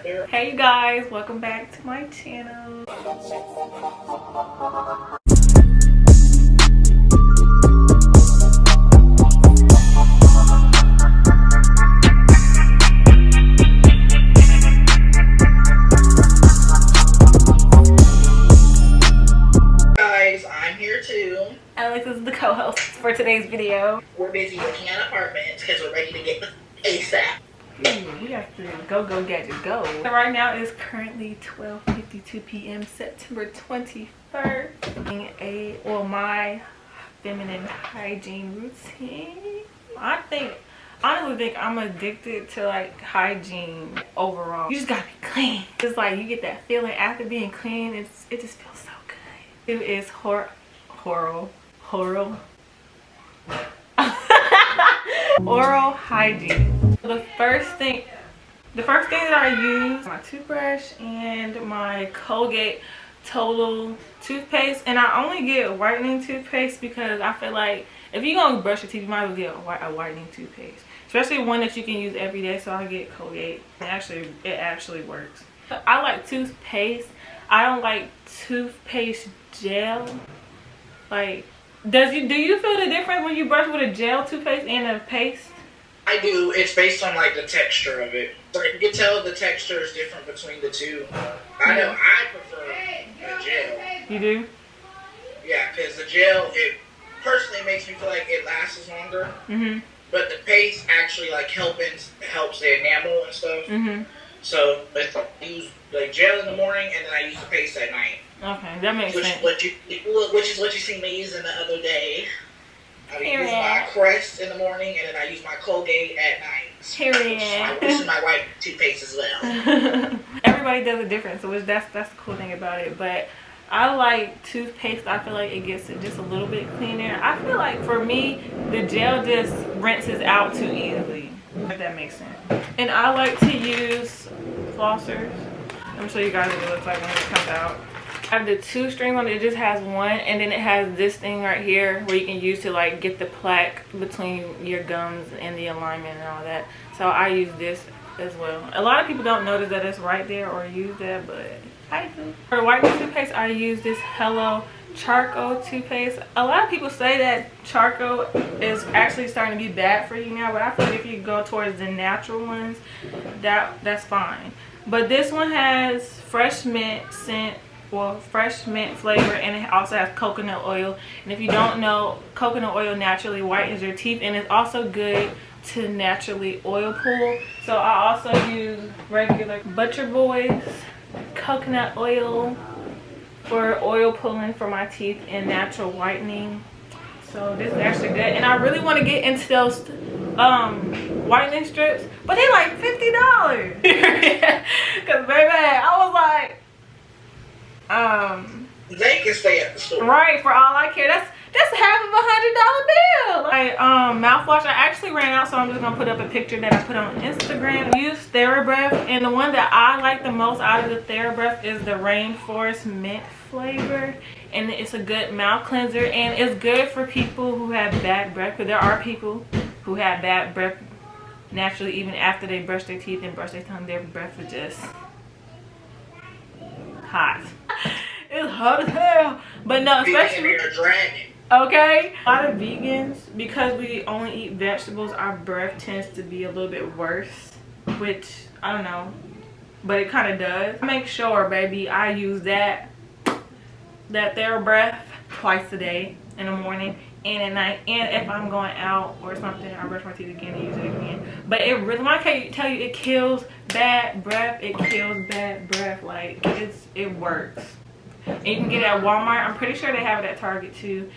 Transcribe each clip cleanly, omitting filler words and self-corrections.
Hey you guys, welcome back to my channel. Guys, I'm here too. Alex is the co-host for today's video. We're busy looking at apartments because we're ready to get ASAP. We have to go gadget go. So right now it is currently 12:52 p.m. September 21st. My feminine hygiene routine. I honestly think I'm addicted to like hygiene overall. You just gotta be clean. It's like you get that feeling after being clean. It just feels so good. It is oral hygiene. The first thing that I use, my toothbrush and my Colgate Total toothpaste. And I only get whitening toothpaste because I feel like if you're gonna brush your teeth, you might as well get a whitening toothpaste, especially one that you can use every day. So I get Colgate. It actually works. I like toothpaste. I don't like toothpaste gel. Like, do you feel the difference when you brush with a gel toothpaste and a paste? I do. It's based on like the texture of it. So you can tell the texture is different between the two. I know I prefer the gel. You do? Yeah, because the gel, it personally makes me feel like it lasts longer. Mm-hmm. But the paste actually like helps the enamel and stuff. Mm-hmm. So I use the gel in the morning and then I use the paste at night. Okay, that makes sense. Which is what you see me using the other day. I use my Crest in the morning and then I use my Colgate at night. This is my white toothpaste as well. Everybody does it different, so that's the cool thing about it. But I like toothpaste. I feel like it gets it just a little bit cleaner. I feel like for me, the gel just rinses out too easily, if that makes sense. And I like to use flossers. Let me show you guys what it looks like when it comes out. I have the 2 strings on it. It just has one, and then it has this thing right here where you can use to like get the plaque between your gums and the alignment and all that. So I use this as well. A lot of people don't notice that it's right there or use that, but I do. For whitening toothpaste, I use this Hello charcoal toothpaste. A lot of people say that charcoal is actually starting to be bad for you now, but I feel like if you go towards the natural ones, that's fine. But this one has fresh mint scent, fresh mint flavor, and it also has coconut oil. And if you don't know, coconut oil naturally whitens your teeth, and it's also good to naturally oil pull. So I also use regular Butcher Boys coconut oil for oil pulling for my teeth and natural whitening. So this is actually good, and I really want to get into those whitening strips, but they like $50. Because baby, I was like, they can stay at the store. Right, for all I care. That's half of $100 bill. My mouthwash, I actually ran out, so I'm just gonna put up a picture that I put on Instagram. I use TheraBreath, and the one that I like the most out of the TheraBreath is the Rainforest Mint flavor, and it's a good mouth cleanser, and it's good for people who have bad breath, because there are people who have bad breath naturally. Even after they brush their teeth and brush their tongue, their breath is just hot. It's hot as hell. But no, especially okay, a lot of vegans, because we only eat vegetables, our breath tends to be a little bit worse, which I don't know, but it kind of does. Make sure, baby, I use that TheraBreath twice a day, in the morning and at night, and if I'm going out or something, I brush my teeth again and use it again. But it really, when I tell you, it kills bad breath. It kills bad breath. Like, it works. And you can get it at Walmart. I'm pretty sure they have it at Target too.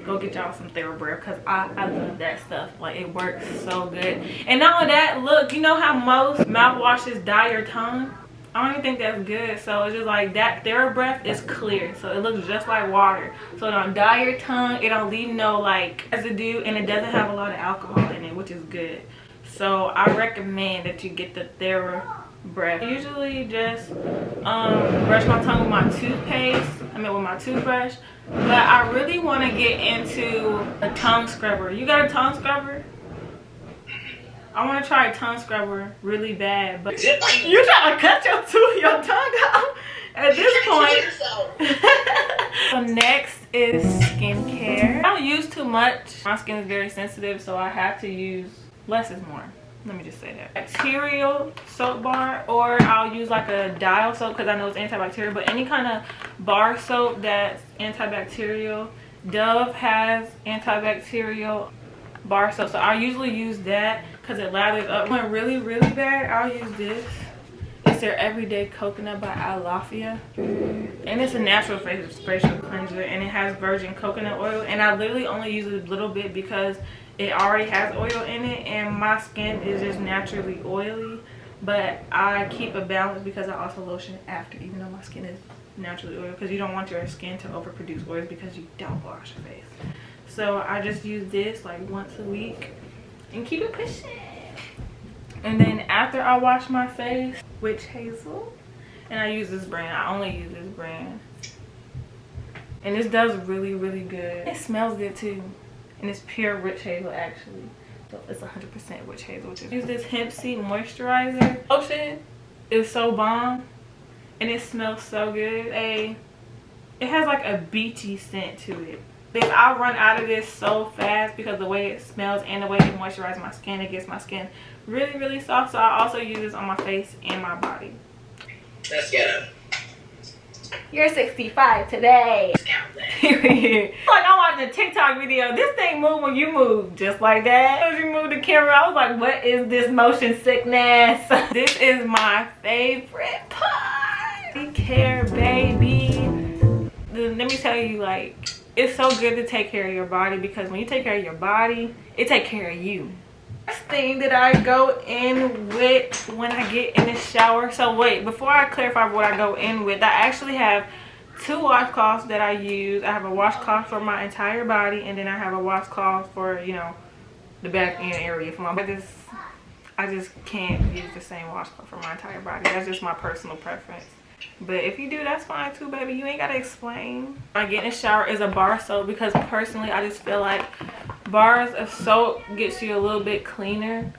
Go get y'all some TheraBreath, because I love that stuff. Like, it works so good. And not only that, look, you know how most mouthwashes dye your tongue? I don't even think that's good. So it's just like that TheraBreath is clear, so it looks just like water, so it don't dye your tongue, it don't leave no like residue, and it doesn't have a lot of alcohol in it, which is good. So I recommend that you get the TheraBreath. I usually just brush my tongue with my with my toothbrush, but I really want to get into a tongue scrubber. You got a tongue scrubber? I want to try a tongue scrubber really bad, but you trying to cut your tongue out at this point. So next is skincare. I don't use too much. My skin is very sensitive, so I have to use less is more. Let me just say that. Bacterial soap bar, or I'll use like a dial soap because I know it's antibacterial, but any kind of bar soap that's antibacterial. Dove has antibacterial bar soap, so I usually use that because it lathers up. When really bad, I'll use this. It's their Everyday Coconut by Alafia, and it's a natural facial cleanser, and it has virgin coconut oil, and I literally only use it a little bit because it already has oil in it, and my skin is just naturally oily, but I keep a balance because I also lotion after, even though my skin is naturally oily, because you don't want your skin to overproduce oils because you don't wash your face. So I just use this like once a week and keep it pushing. And then after I wash my face, Witch Hazel, and I use this brand. I only use this brand, and this does really good. It smells good too, and it's pure witch hazel actually, so it's 100% witch hazel. Use this hemp seed moisturizer. Lotion is so bomb, and it smells so good. It has like a beachy scent to it. I run out of this so fast because the way it smells and the way it moisturizes my skin, it gets my skin really soft. So I also use this on my face and my body. Let's get it. You're 65 today. Like I'm watching a TikTok video. This thing move when you move, just like that. As you move the camera, I was like, what is this motion sickness? This is my favorite part. Skincare, baby. Let me tell you, like, it's so good to take care of your body, because when you take care of your body, it takes care of you. First thing that I go in with when I get in the shower. So wait, before I clarify what I go in with, I actually have 2 washcloths that I use. I have a washcloth for my entire body, and then I have a washcloth for, you know, the back end area for my body. I just can't use the same washcloth for my entire body. That's just my personal preference. But if you do, that's fine too, baby. You ain't gotta explain. When I get in the shower is a bar soap, because personally I just feel like bars of soap gets you a little bit cleaner,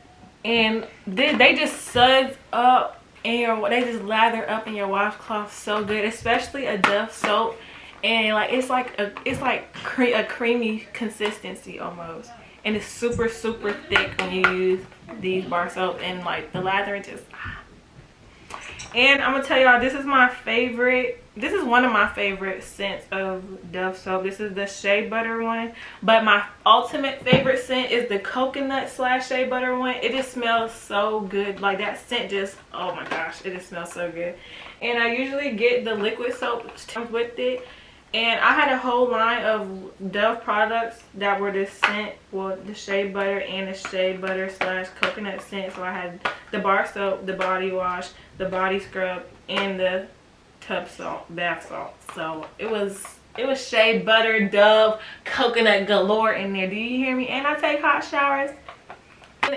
and they just suds up in your, they just lather up in your washcloth so good, especially a Dove soap. And like it's like a creamy consistency almost, and it's super thick when you use these bar soap, and like the lathering just And I'm gonna tell y'all, this is my favorite. This is one of my favorite scents of Dove soap. This is the shea butter one, but my ultimate favorite scent is the coconut / shea butter one. It just smells so good. Like that scent just, oh my gosh, it just smells so good. And I usually get the liquid soap with it. And I had a whole line of Dove products that were this scent, well, the shea butter and the shea butter / coconut scent. So I had the bar soap, the body wash, the body scrub, and the tub salt, bath salt. So it was shea butter, Dove, coconut galore in there. Do you hear me? And I take hot showers.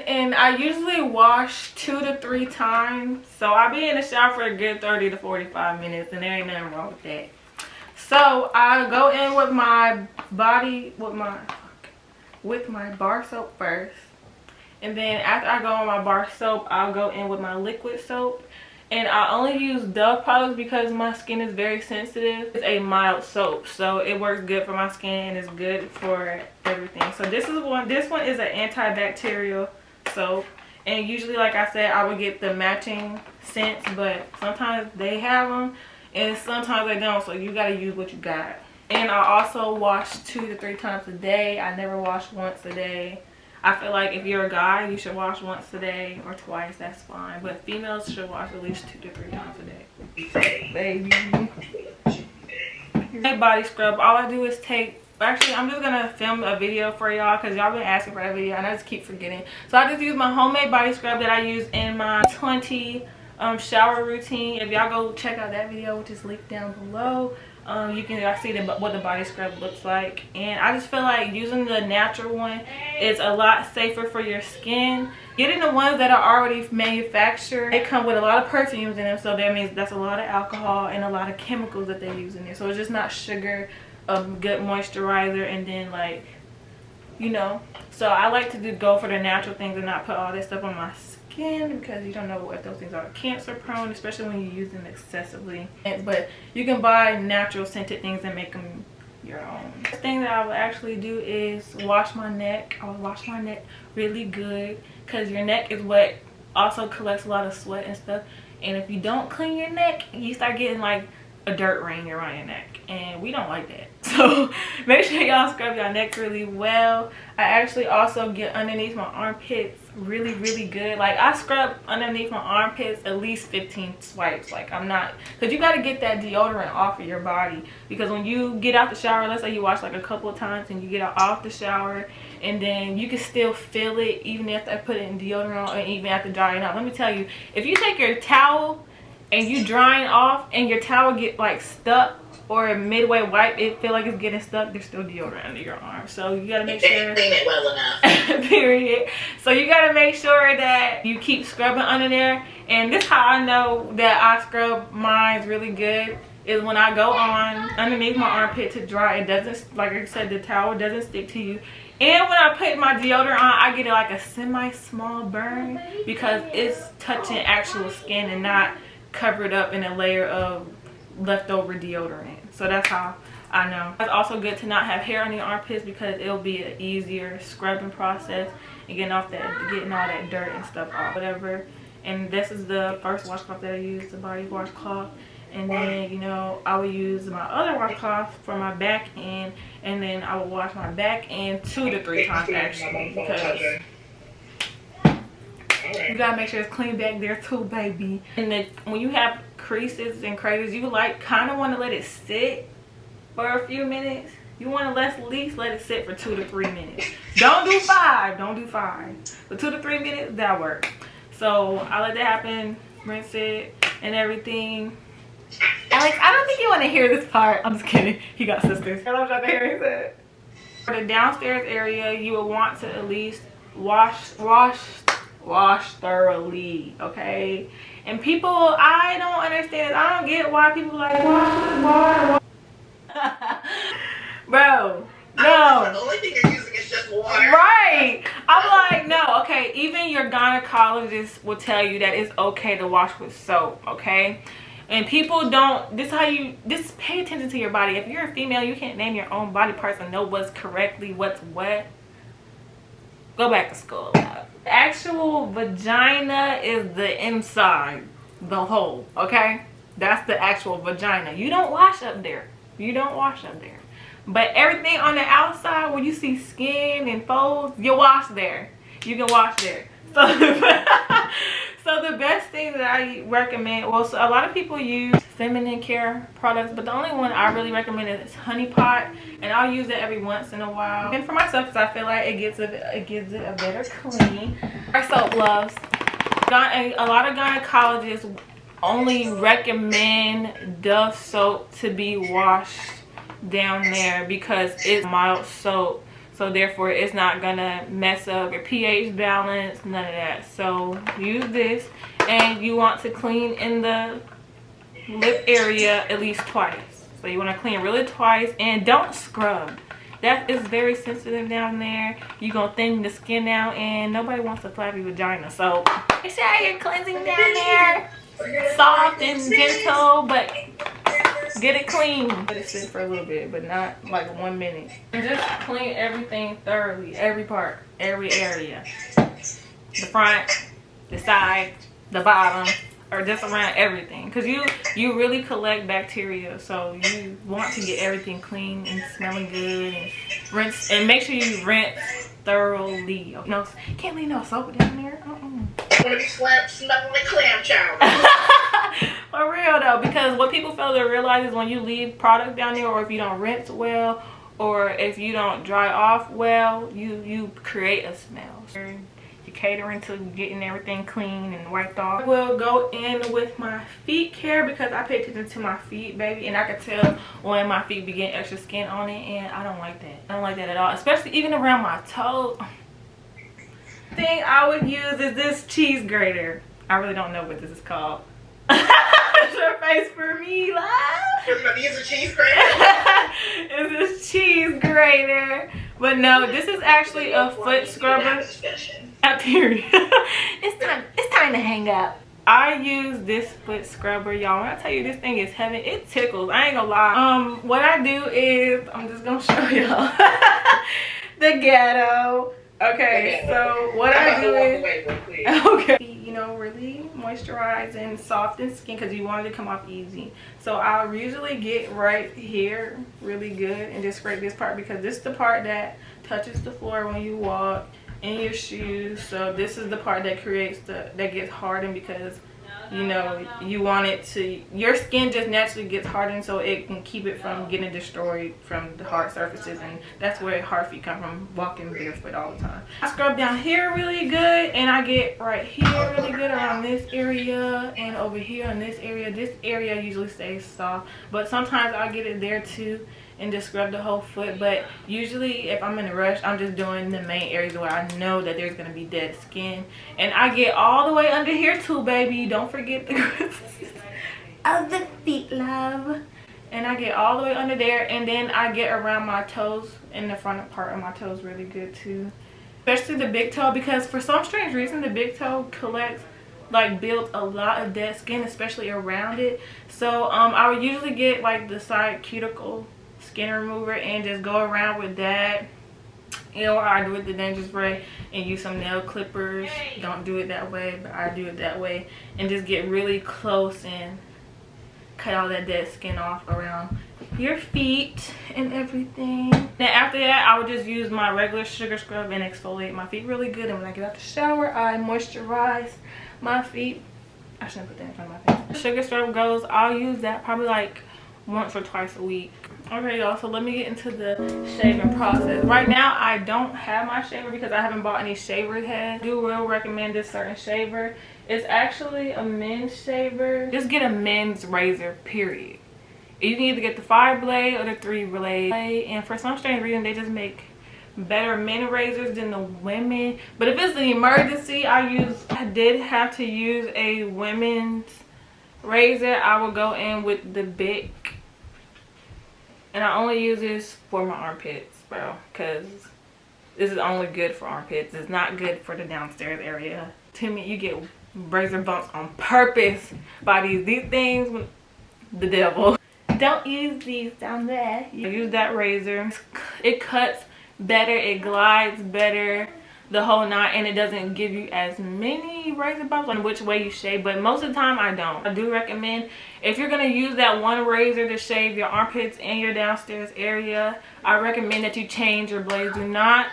And I usually wash 2 to 3 times. So I'll be in the shower for a good 30 to 45 minutes, and there ain't nothing wrong with that. So I go in with my bar soap first, and then after I go on my bar soap, I'll go in with my liquid soap. And I only use Dove products because my skin is very sensitive. It's a mild soap, so it works good for my skin and it's good for everything. So this one is an antibacterial soap, and usually, like I said, I would get the matching scents, but sometimes they have them and sometimes they don't, so you gotta use what you got. And I also wash 2 to 3 times a day. I never wash once a day. I feel like if you're a guy, you should wash once a day or twice, that's fine. But females should wash at least 2 to 3 times a day. Baby. My body scrub, all I do is take, actually I'm just gonna film a video for y'all because y'all been asking for that video and I just keep forgetting. So I just use my homemade body scrub that I use in my 20 shower routine. If y'all go check out that video, which is linked down below, you can see what the body scrub looks like. And I just feel like using the natural one is a lot safer for your skin. Getting the ones that are already manufactured, they come with a lot of perfumes in them, so that means that's a lot of alcohol and a lot of chemicals that they use in there. So it's just not sugar, good moisturizer, and then like you know. So I like to go for the natural things and not put all this stuff on my skin, because you don't know what those things are cancer prone, especially when you use them excessively. But you can buy natural scented things and make them your own. The thing that I would actually do is wash my neck. I would wash my neck really good, because your neck is what also collects a lot of sweat and stuff. And if you don't clean your neck, you start getting like a dirt ring around your neck, and we don't like that. So make sure y'all scrub your neck really well. I actually also get underneath my armpits really good. Like I scrub underneath my armpits at least 15 swipes. Like I'm not, because you got to get that deodorant off of your body, because when you get out the shower, let's say you wash like a couple of times and you get off the shower, and then you can still feel it even after I put it in deodorant or even after drying out. Let me tell you, if you take your towel and you drying off and your towel get like stuck, or a midway wipe, it feel like it's getting stuck, there's still deodorant under your arm. So you gotta make sure. Clean it well enough. Period. So you gotta make sure that you keep scrubbing under there. And this how I know that I scrub mine really good, is when I go on underneath my armpit to dry, it doesn't, like I said, the towel doesn't stick to you. And when I put my deodorant on, I get like a semi-small burn, because it's touching actual skin and not covered up in a layer of leftover deodorant. So that's how I know. It's also good to not have hair on your armpits, because it'll be an easier scrubbing process and getting all that dirt and stuff off, whatever. And this is the first washcloth that I use, the body washcloth. And then, you know, I will use my other washcloth for my back end, and then I will wash my back end 2 to 3 times actually, because you gotta make sure it's clean back there too, baby. And then when you have creases and craters, you like kind of want to let it sit for a few minutes. You want to at least let it sit for 2 to 3 minutes. Don't do 5. Don't do 5. But 2 to 3 minutes, that works. So I let that happen, rinse it and everything. Alex, I don't think you want to hear this part. I'm just kidding. He got sisters. I don't try to hear it. For the downstairs area, you will want to at least wash thoroughly, okay? And people, I don't understand. I don't get why people like wash. Bro, no. The only thing you're using is just water. Right. I'm like, no. Okay, even your gynecologist will tell you that it's okay to wash with soap, okay? And people don't, this pay attention to your body. If you're a female, you can't name your own body parts and know what's what. Go back to school. The actual vagina is the inside, the hole, okay? That's the actual vagina. You don't wash up there. You don't wash up there. But everything on the outside, where you see skin and folds, you wash there. You can wash there. So the best thing that I recommend, well, so a lot of people use feminine care products, but the only one I really recommend is Honey Pot, and I'll use it every once in a while. And for myself, because I feel like it gives it a better clean. Our soap loves. A lot of gynecologists only recommend Dove soap to be washed down there, because it's mild soap. So therefore it's not gonna mess up your pH balance, none of that. So use this, and you want to clean in the lip area at least twice. So you want to clean really twice, and don't scrub. That is very sensitive down there. You're gonna thin the skin out, and nobody wants a flappy vagina. So make sure you're cleansing down there, soft and gentle, but get it clean. Let it sit for a little bit, but not like 1 minute. And just clean everything thoroughly, every part, every area. The front, the side, the bottom, or just around everything. Because you really collect bacteria, so you want to get everything clean and smelling good, and rinse, and make sure you rinse thoroughly. No, can't leave no soap down there. I'm gonna be smelling like clam chowder. For real though, because what people fail to realize is when you leave product down there, or if you don't rinse well, or if you don't dry off well, you create a smell. You're catering to getting everything clean and wiped off. I will go in with my feet care, because I pay attention to my feet, baby, and I can tell when my feet be getting extra skin on it, and I don't like that. I don't like that at all, especially even around my toes. Thing I would use is this cheese grater. I really don't know what this is called. Your face for me, love. You're gonna use a cheese grater? It's this cheese grater, But no, this is actually a foot scrubber. Period. It's time to hang up. I use this foot scrubber, y'all. When I tell you this thing is heaven, it tickles. I ain't gonna lie. What I do is, I'm just gonna show y'all the ghetto. Okay, so what I do is, okay, you know, really moisturize and soften skin because you want it to come off easy. So I'll usually get right here really good and just scrape this part because this is the part that touches the floor when you walk in your shoes. So this is the part that creates that gets hardened because, you know, you want it to, your skin just naturally gets hardened so it can keep it from getting destroyed from the hard surfaces, and that's where hard feet come from, walking barefoot all the time. I scrub down here really good, and I get right here really good around this area and over here in this area. This area usually stays soft, but sometimes I'll get it there too and just scrub the whole foot. But usually if I'm in a rush, I'm just doing the main areas where I know that there's gonna be dead skin. And I get all the way under here too, baby. Don't forget the crevices of the feet, love. And I get all the way under there, and then I get around my toes and the front part of my toes really good too, especially the big toe, because for some strange reason the big toe collects, like, builds a lot of dead skin, especially around it. So I would usually get like the side cuticle skin remover and just go around with that, you know, or I do it the Danger Spray and use some nail clippers. Don't do it that way, but I do it that way, and just get really close and cut all that dead skin off around your feet and everything. Then after that, I would just use my regular sugar scrub and exfoliate my feet really good. And when I get out the shower, I moisturize my feet. I shouldn't put that in front of my face. Sugar scrub goes, I'll use that probably like once or twice a week. Okay, y'all, so let me get into the shaving process. Right now I don't have my shaver because I haven't bought any shaver heads. I will recommend this certain shaver. It's actually a men's shaver. Just get a men's razor, period. You can either get the 5-blade or the 3-blade, and for some strange reason they just make better men razors than the women. But if it's an emergency, I did have to use a women's razor. I will go in with the Bic, and I only use this for my armpits, bro, because this is only good for armpits. It's not good for the downstairs area. To me, you get razor bumps on purpose by these things. The devil. Don't use these down there. You use that razor. It cuts better, it glides better, the whole nine, and it doesn't give you as many razor bumps on which way you shave. But most of the time I don't. I do recommend, if you're going to use that one razor to shave your armpits and your downstairs area, I recommend that you change your blades. Do not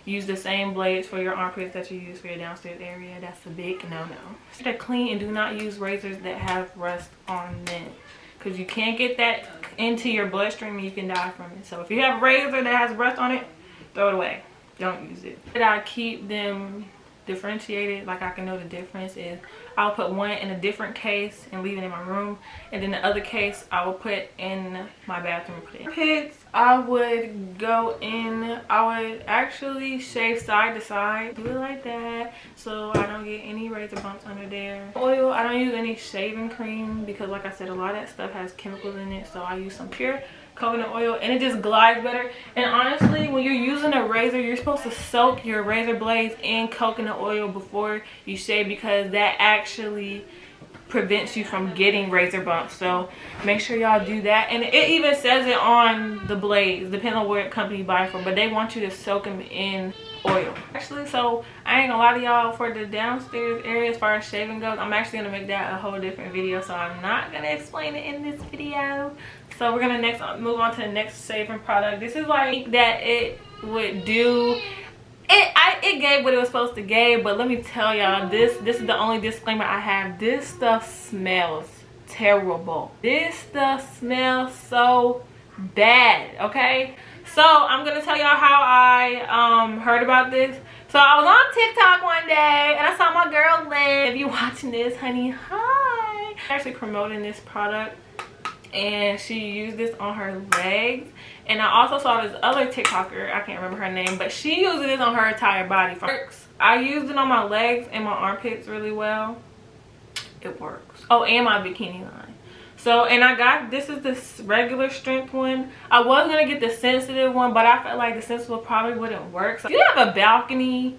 use the same blades for your armpits that you use for your downstairs area. That's a big no-no. They're clean, and do not use razors that have rust on them, because you can't get that into your bloodstream and you can die from it. So if you have a razor that has rust on it, throw it away. Don't use it. But I keep them differentiated, like I can know the difference is I'll put one in a different case and leave it in my room, and then the other case I will put in my bathroom. Pits, I would go in, I would actually shave side to side, do it like that so I don't get any razor bumps under there. Oil, I don't use any shaving cream because, like I said, a lot of that stuff has chemicals in it, so I use some pure coconut oil and it just glides better. And honestly, when you're using a razor, you're supposed to soak your razor blades in coconut oil before you shave, because that actually prevents you from getting razor bumps. So make sure y'all do that. And it even says it on the blades, depending on what company you buy from, but they want you to soak them in oil. Actually, so I ain't gonna lie to y'all, for the downstairs area as far as shaving goes, I'm actually gonna make that a whole different video, so I'm not gonna explain it in this video. So we're gonna move on to the next shaving product. This is like that it would do. It gave what it was supposed to give, but let me tell y'all, this is the only disclaimer I have. This stuff smells terrible. This stuff smells so bad, okay? So I'm gonna tell y'all how I heard about this. So I was on TikTok one day and I saw my girl Lynn. If you're watching this, honey, hi. Actually promoting this product, and she used this on her legs. And I also saw this other TikToker, I can't remember her name, but she uses this on her entire body. I used it on my legs and my armpits really well. It works. Oh, and my bikini line. So, and I got, this is the regular strength one. I was gonna get the sensitive one, but I felt like the sensitive probably wouldn't work. So if you have a balcony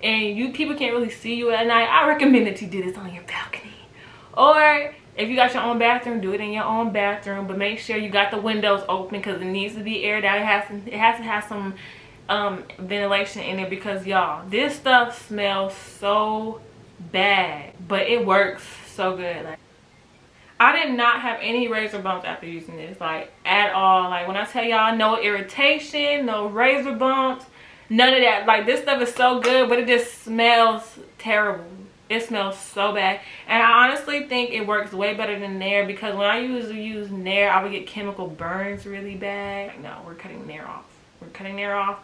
and people can't really see you at night, I recommend that you do this on your balcony. Or if you got your own bathroom, do it in your own bathroom, but make sure you got the windows open because it needs to be aired out. It has to have some ventilation in it because y'all, this stuff smells so bad, but it works so good. Like, I did not have any razor bumps after using this, like at all. Like when I tell y'all, no irritation, no razor bumps, none of that. Like this stuff is so good, but it just smells terrible. It smells so bad. And I honestly think it works way better than Nair, because when I usually use Nair, I would get chemical burns really bad. Like, no, we're cutting Nair off. We're cutting Nair off.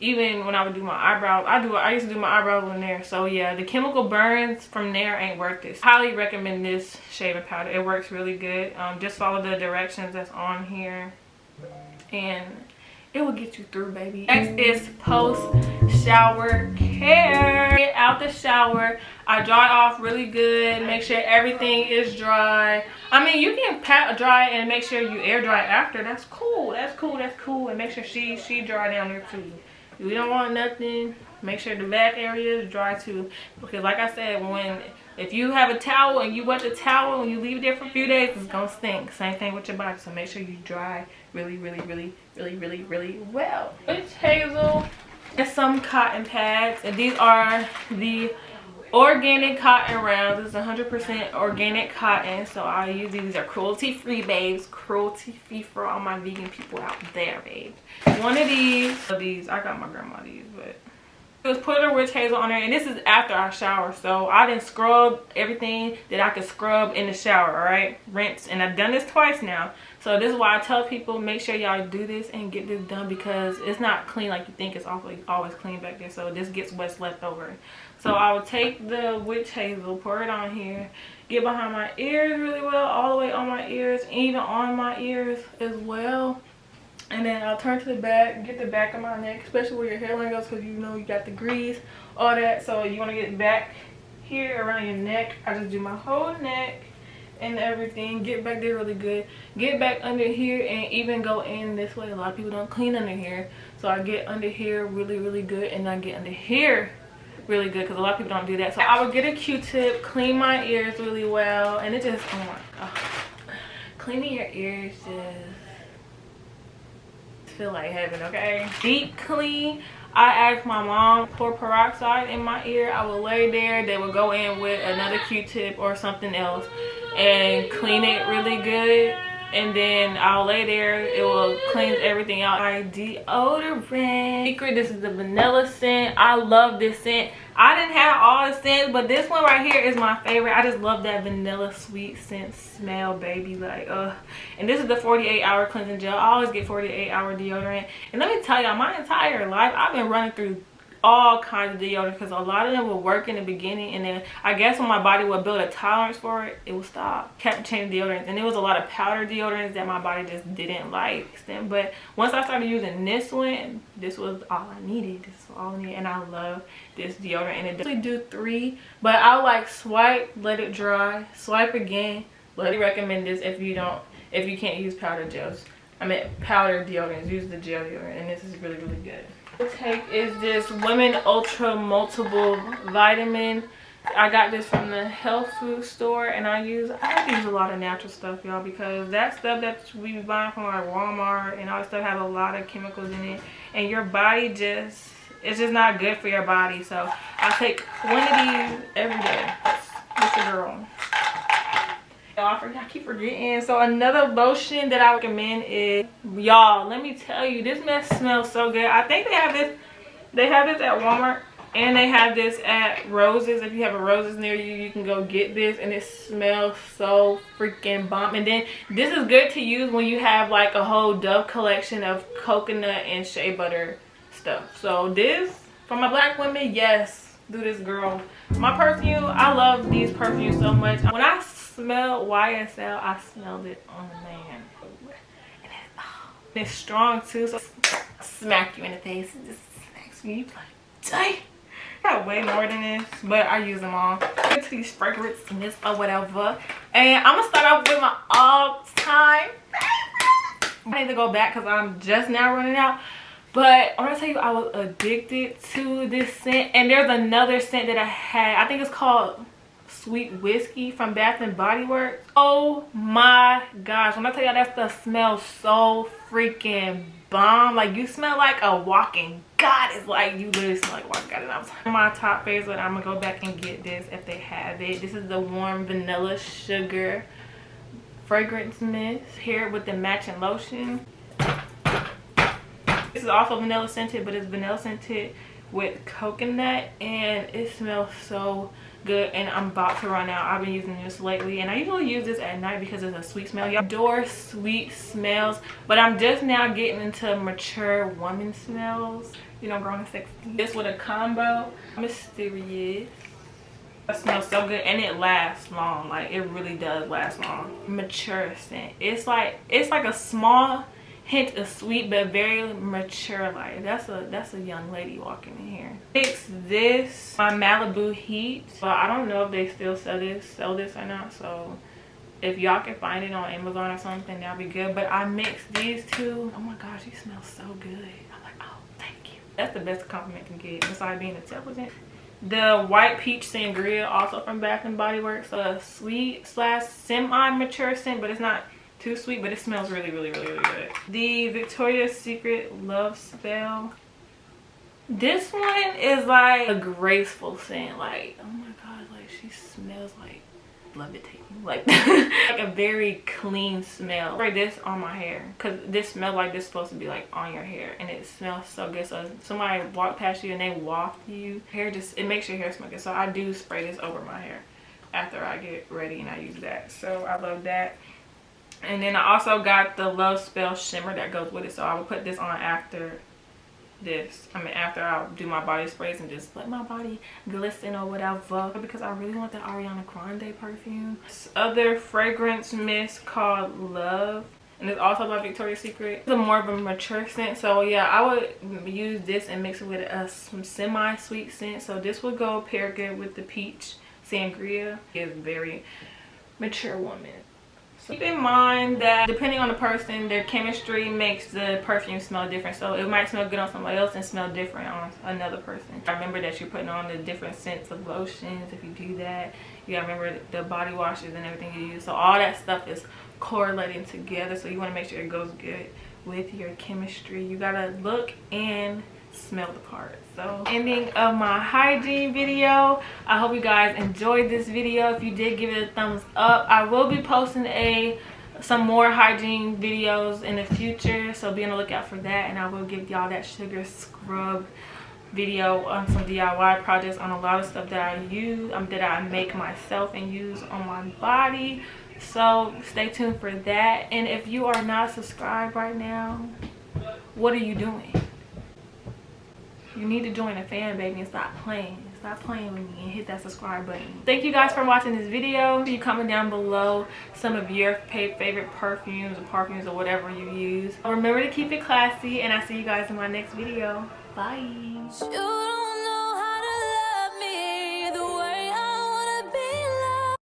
Even when I would do my eyebrows, I used to do my eyebrows with Nair. So yeah, the chemical burns from Nair ain't worth this. Highly recommend this shaving powder. It works really good. Just follow the directions that's on here and it will get you through, baby. Next is post shower care. Get out the shower, I dry off really good, make sure everything is dry. I mean, you can pat dry and make sure you air dry after. That's cool, that's cool, that's cool. And make sure she dry down there too. We don't want nothing. Make sure the back area is dry too, because like I said, if you have a towel and you wet the towel and you leave it there for a few days, it's gonna stink. Same thing with your body. So make sure you dry really well. Witch hazel and some cotton pads, and these are the organic cotton rounds. It's 100% organic cotton, so I use these. Are cruelty free, babes. Cruelty free for all my vegan people out there, babes. One of these I got my grandma these, but it was put a witch hazel on there, and this is after I shower, so I didn't scrub everything that I could scrub in the shower. All right, rinse, and I've done this twice now. So this is why I tell people, make sure y'all do this and get this done, because it's not clean like you think. It's always clean back there, so this gets what's left over. So I would take the witch hazel, pour it on here, get behind my ears really well, all the way on my ears, even on my ears as well. And then I'll turn to the back, get the back of my neck, especially where your hairline goes, because you know you got the grease, all that. So you want to get back here around your neck. I just do my whole neck and everything. Get back there really good. Get back under here and even go in this way. A lot of people don't clean under here. So I get under here really good, and I get under here really good, because a lot of people don't do that. So I would get a Q-tip, clean my ears really well, and it just, oh my god, cleaning your ears just feel like heaven. Okay, deep clean. I asked my mom for peroxide in my ear. I would lay there, they would go in with another Q-tip or something else and clean it really good, and then I'll lay there. It will cleanse everything out. My deodorant secret, this is the vanilla scent. I love this scent. I didn't have all the scents, but this one right here is my favorite. I just love that vanilla sweet scent smell, baby. Like, and this is the 48-hour cleansing gel. I always get 48-hour deodorant, and let me tell y'all, my entire life I've been running through all kinds of deodorant, because a lot of them will work in the beginning, and then I guess when my body would build a tolerance for it, it would stop. Kept changing deodorants, and there was a lot of powder deodorants that my body just didn't like. But once I started using this one, this was all I needed. This was all I needed, and I love this deodorant. And it doesn't do 3, but I like swipe, let it dry, swipe again. But I recommend this if you can't use powder gels. I mean powder deodorants. Use the gel deodorant, and this is really good. Take is this Women Ultra Multiple Vitamin. I got this from the health food store, and I use a lot of natural stuff, y'all, because that stuff that we be buying from like Walmart and all that stuff has a lot of chemicals in it, and your body it's just not good for your body. So I take one of these every day. It's a girl. I keep forgetting. So another lotion that I recommend is, y'all, let me tell you, this mess smells so good. I think they have this at Walmart, and they have this at Roses. If you have a Roses near you, you can go get this, and it smells so freaking bomb. And then this is good to use when you have like a whole Dove collection of coconut and shea butter stuff. So this, for my black women, yes, do this, girl. My perfume, I love these perfumes so much. When I smell YSL, I smelled it on the man, and it's strong too, so smack you in the face. It just smacks me. You like, dang, got way more than this, but I use them all. Get to these fragrance mists or whatever. And I'm gonna start off with my all-time favorite. I need to go back because I'm just now running out. But I'm gonna tell you, I was addicted to this scent. And there's another scent that I had. I think it's called Sweet Whiskey from Bath and Body Works. Oh my gosh, when I tell y'all, that stuff smells so freaking bomb. Like, you smell like a walking goddess. Like, you literally smell like a walking goddess. I was my top favorite. I'm gonna go back and get this if they have it. This is the Warm Vanilla Sugar fragrance mist here with the matching lotion. This is also vanilla scented, but it's vanilla scented with coconut, and it smells so good. And I'm about to run out. I've been using this lately, and I usually use this at night because it's a sweet smell. Y'all adore sweet smells, but I'm just now getting into mature woman smells, you know, grown and sexy. This with a combo, Mysterious. It smells so good, and it lasts long. Like, it really does last long. Mature scent. It's like a small hint of sweet, but very mature. Like, that's a young lady walking in here. It's this, my Malibu Heat. But I don't know if they still sell this or not. So if y'all can find it on Amazon or something, that'll be good. But I mixed these two. Oh my gosh, these smell so good. I'm like, oh, thank you. That's the best compliment you can get, besides being intelligent. The White Peach Sangria, also from Bath and Body Works. A sweet / semi-mature scent, but it's not too sweet, but it smells really, really, really, really good. The Victoria's Secret Love Spell. This one is like a graceful scent. Like, oh my god, like, she smells like levitating. Like, like a very clean smell. Spray this on my hair, because this smells like this is supposed to be like on your hair, and it smells so good. So if somebody walk past you and they waft you, it makes your hair smell good. So I do spray this over my hair after I get ready, and I use that. So I love that. And then I also got the Love Spell Shimmer that goes with it. So I will put this on after this. I mean, after I do my body sprays and just let my body glisten or whatever. Because I really want that Ariana Grande perfume. This other fragrance mist called Love. And it's also by Victoria's Secret. It's more of a mature scent. So yeah, I would use this and mix it with some semi-sweet scent. So this would go pair good with the Peach Sangria. It's very mature woman. Keep in mind that depending on the person, their chemistry makes the perfume smell different. So it might smell good on somebody else and smell different on another person. Remember that you're putting on the different scents of lotions if you do that. You gotta remember the body washes and everything you use. So all that stuff is correlating together. So you want to make sure it goes good with your chemistry. You gotta look and smell the part. So ending of my hygiene video. I hope you guys enjoyed this video. If you did, give it a thumbs up. I will be posting some more hygiene videos in the future, so be on the lookout for that. And I will give y'all that sugar scrub video on some DIY projects on a lot of stuff that I use, that I make myself and use on my body. So stay tuned for that. And if you are not subscribed right now, what are you doing? You need to join the fan, baby, and stop playing. Stop playing with me and hit that subscribe button. Thank you guys for watching this video. You comment down below some of your favorite perfumes or whatever you use. Remember to keep it classy, and I'll see you guys in my next video. Bye.